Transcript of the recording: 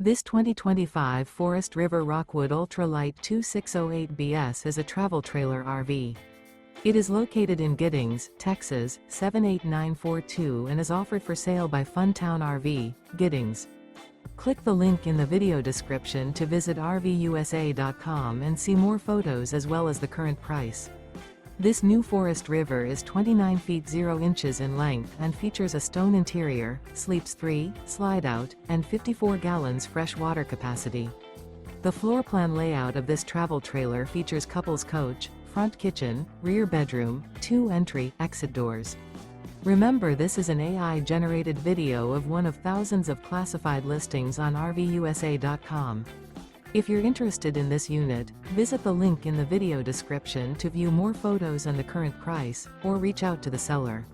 This 2025 Forest River Rockwood Ultra Lite 2608BS is a travel trailer RV. It is located in Giddings, Texas, 78942 and is offered for sale by Funtown RV, Giddings. Click the link in the video description to visit RVUSA.com and see more photos as well as the current price. This new Forest River is 29 feet 0 inches in length and features a stone interior, sleeps 3, slide-out, and 54 gallons fresh water capacity. The floor plan layout of this travel trailer features couples coach, front kitchen, rear bedroom, 2 entry/exit doors. Remember, this is an AI-generated video of one of thousands of classified listings on RVUSA.com. If you're interested in this unit, visit the link in the video description to view more photos and the current price, or reach out to the seller.